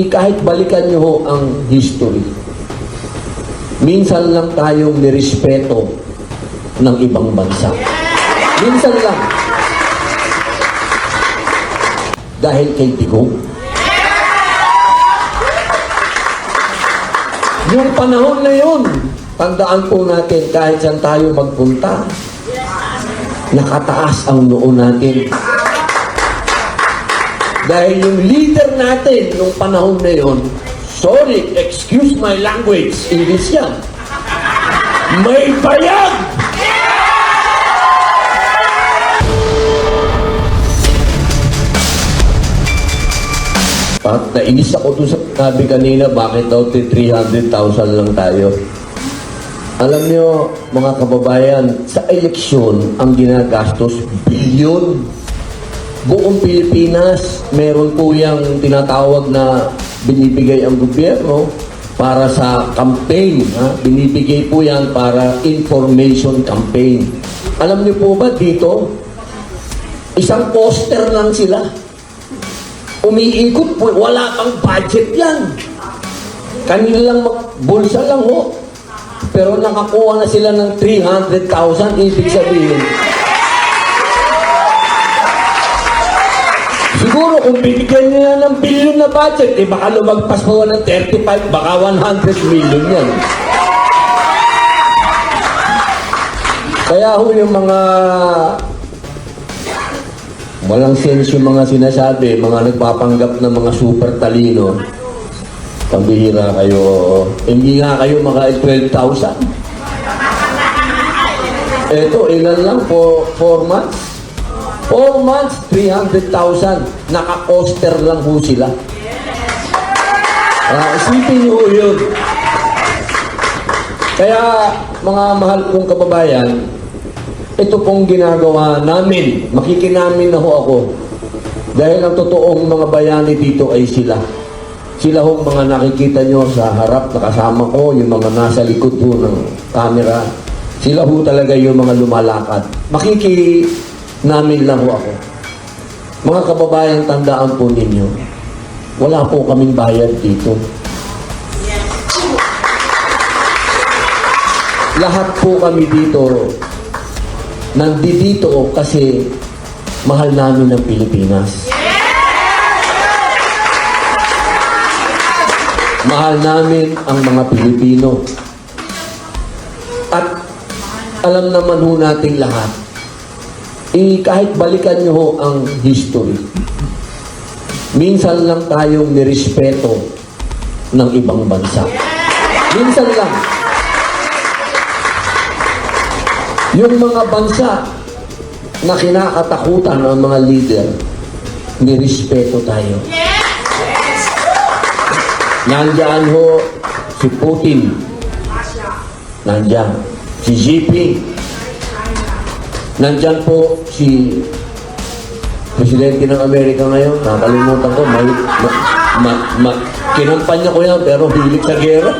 Kahit balikan nyo ho ang history, minsan lang tayong nirespeto ng ibang bansa. Minsan lang. Dahil kay Digong. Yung panahon na yun, tandaan po natin kahit saan tayo magpunta, nakataas ang noo natin. Dahil yung leader natin nung panahon na yun, sorry, excuse my language, English yan, may bayag! At nainis ako doon sa sabi kanina, bakit daw 300,000 lang tayo? Alam nyo, mga kababayan, sa eleksyon, ang ginagastos, bilyon. Buong Pilipinas, meron po yung tinatawag na binibigay ang gobyerno para sa campaign. Binibigay po yan para information campaign. Alam niyo po ba dito, isang poster lang sila. Umiikot po, wala pang budget yan. Kanilang bulsa lang ho. Pero nakakuha na sila ng 300,000, ibig sabihin. Siguro kung binigyan niya ng billion na budget, baka lumagpas mo ng 35, baka 100 million yan. Kaya ho yung mga walang sense yung mga sinasabi, mga nagpapanggap na mga super talino, pambihira kayo, hindi nga kayo maka 12,000. Eto, ilan lang po, 4 months? 4 months, 300,000. Naka-poster lang ho sila. Isipin nyo yun. Kaya, mga mahal kong kababayan, ito pong ginagawa namin. Makikinamin na ho ako. Dahil ang totoong mga bayani dito ay sila. Sila ho mga nakikita nyo sa harap na kasama ko, yung mga nasa likod ho ng camera. Sila ho talaga yung mga lumalakad. Namin lang ho ako. Mga kababayan, tandaan po ninyo, wala po kaming bayad dito. Lahat po kami dito, nandito kasi mahal namin ang Pilipinas. Mahal namin ang mga Pilipino. At alam naman ho nating lahat, kahit balikan nyo ho ang history, minsan lang tayong nirespeto ng ibang bansa. Minsan lang. Yung mga bansa na kinakatakutan ng mga leader, nirespeto tayo. Nandiyan ho si Putin. Nandiyan. Si Xi. Nandyan po si Presidente ng Amerika ngayon. Nakalimutan ko. Kinampanya ko yan pero hilig sa gera.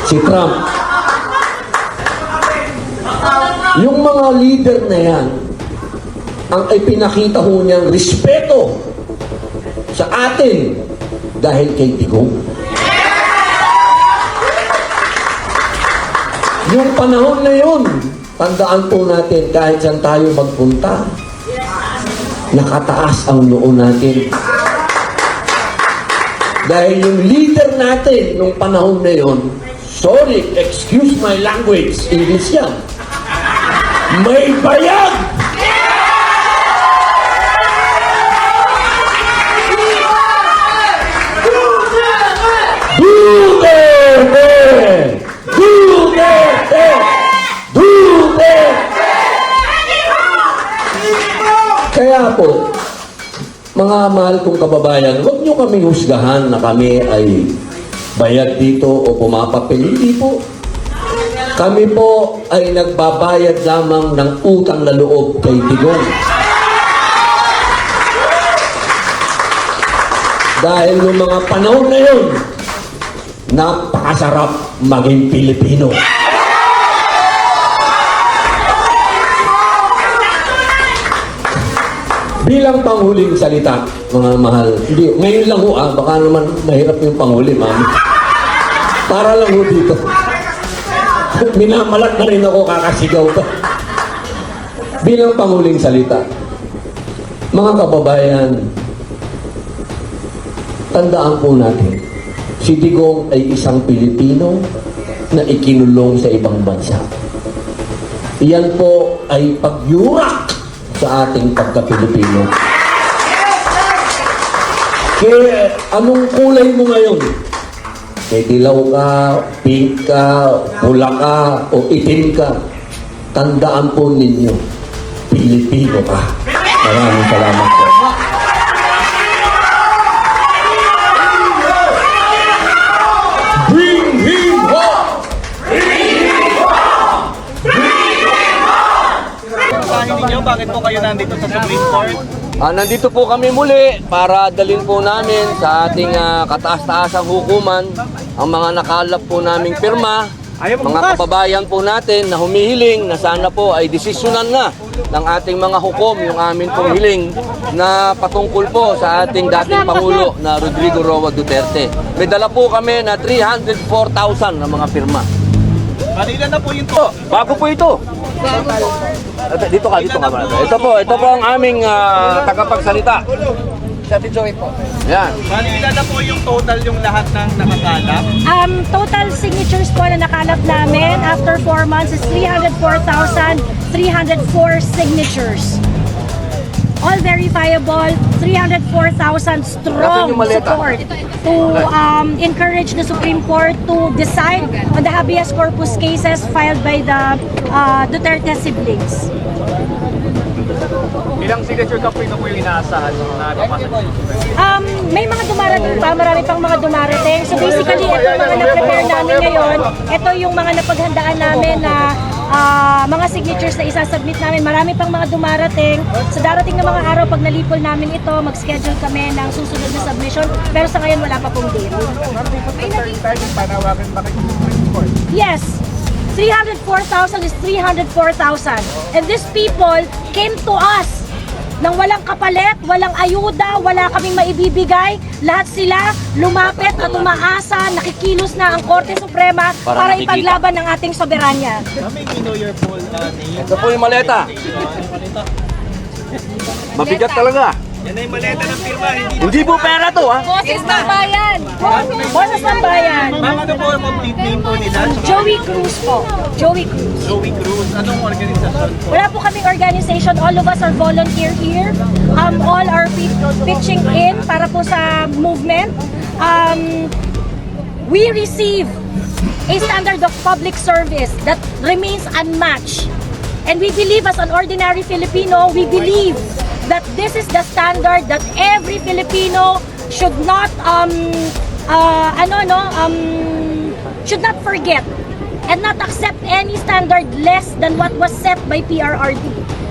Si Trump. Yung mga leader na yan, ang ipinakita ho niyang respeto sa atin dahil kay Digong. Yung panahon na yun, tandaan po natin kahit saan tayo magpunta, nakataas ang noo natin. Dahil yung leader natin nung panahon na yun, sorry, excuse my language, English yan, may bayag! Duterte! Duterte! Duterte! Kaya po, mga mahal kong kababayan, huwag nyo kaming husgahan na kami ay bayad dito o pumapapil. Hindi po. Kami po ay nagbabayad lamang ng utang na loob kay Digong. Dahil noong mga panahon na yun, napakasarap maging Pilipino. Bilang panghuling salita, mga mahal, hindi, ngayon lang ho baka naman mahirap yung panghuli, mami. Para lang ho dito. Minamalat na rin ako, kakasigaw pa. Bilang panghuling salita, mga kababayan, tandaan po natin, si Digong ay isang Pilipino na ikinulong sa ibang bansa. Iyan po ay pagyurak sa ating pagka-Pilipino. Kaya anong kulay mo ngayon? May dilaw ka, pink ka, pula ka, o itim ka. Tandaan po ninyo, Pilipino ka. Maraming salamat po. Bring him home! Sahin ninyo, bakit po kayo nandito sa Supreme Court? Nandito po kami muli para dalhin po namin sa ating kataas-taasang hukuman ang mga nakalap po naming pirma, mga kababayan po natin na humihiling na sana po ay desisyonan na ng ating mga hukom yung amin pong hiling na patungkol po sa ating dating Pangulo na Rodrigo Roa Duterte. May dala po kami na 304,000 na mga pirma. Kanila na po yun po. Bago po ito. Dito ka. Ito po ang aming tagapagsalita. Yan. Kanila na po yung total yung lahat ng nakakalap. Total signatures po na nakalap namin after 4 months is 304,304 signatures. All verifiable, 304,000 strong Nasaan yung maleta? support to encourage the Supreme Court to decide on the habeas corpus cases filed by the Duterte siblings. Ilang signature ka po ito po yung inaasahan na kapasok? May mga dumarating pa, marami pang mga dumarating. So basically, ito yung mga na-prepare namin ngayon. Ito yung mga napaghandaan namin na mga signatures na isasubmit namin. Marami pang mga dumarating. Sa darating na mga araw, pag nalipol namin ito, mag-schedule kami ng susunod na submission. Pero sa ngayon, wala pa pong date. Yes. 304,000 is 304,000. And these people came to us nang walang kapalit, walang ayuda, wala kaming maibibigay. Lahat sila lumapit at umaasa, nakikilos na ang Korte Suprema para ipaglaban ng ating soberanya. May we know your full name. Ito po yung maleta. Mabigat talaga. Yan ay maleta ng firma, Hindi po pera to, ha? Boses ng bayan! Boses ng bayan! Ma'am, ano po ang complete name po nila? Joey Cruz po. Joey Cruz. Joey Cruz. Anong organisasyon po? Wala po kaming organization. All of us are volunteer here. All are pitching in para po sa movement. We receive a standard of public service that remains unmatched. And we believe as an ordinary Filipino, we believe that this is the standard that every Filipino should not should not forget and not accept any standard less than what was set by PRRD.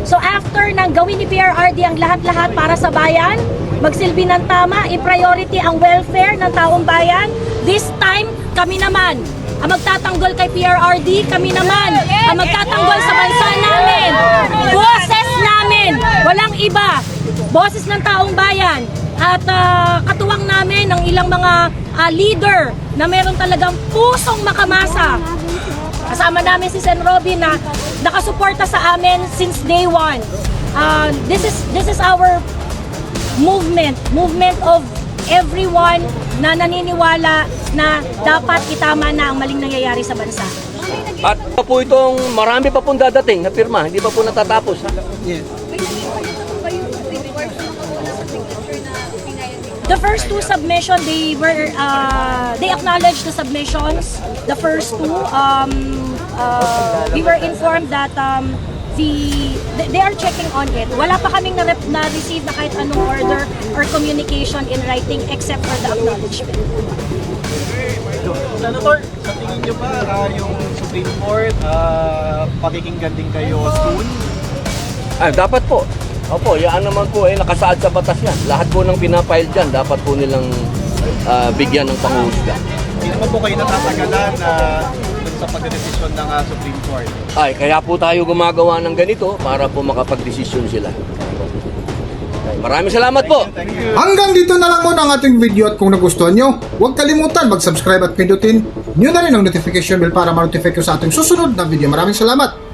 So after nang gawin ni PRRD ang lahat-lahat para sa bayan, magsilbi ng tama, i-priority ang welfare ng taong bayan, this time kami naman ang magtatanggol kay PRRD, kami naman ang magtatanggol sa bansa namin. Boses namin, walang iba. Boses ng taong bayan. At katuwang namin ng ilang mga leader na meron talagang pusong makamasa. Kasama namin si Sen. Robin na nakasuporta sa amin since day one. This is our movement of everyone na naniniwala na dapat itama na ang maling nangyayari sa bansa. At pa po itong marami pa pong dadating na pirma, hindi pa po natatapos. Ha? The first two submission, they acknowledged the submissions. The first two, we were informed that they are checking on it. Wala pa kaming na-receive na kahit anong order or communication in writing except for the acknowledgement. Senator, sa tingin nyo ba yung Supreme Court pakikinggan din kayo soon? Dapat po. Opo, yan naman po ay nakasaad sa batas yan. Lahat po ng pinapile dyan, dapat po nilang bigyan ng panguhusga. Hindi naman po kayo natatagalan dun sa pagdedesisyon ng Supreme Court. Kaya po tayo gumagawa ng ganito para po makapagdesisyon sila. Maraming salamat po. Hanggang dito na lang muna ang ating video at kung nagustuhan nyo, huwag kalimutan mag-subscribe at pindutin nyo na rin ang notification bell para ma-notify ko sa ating susunod na video. Maraming salamat!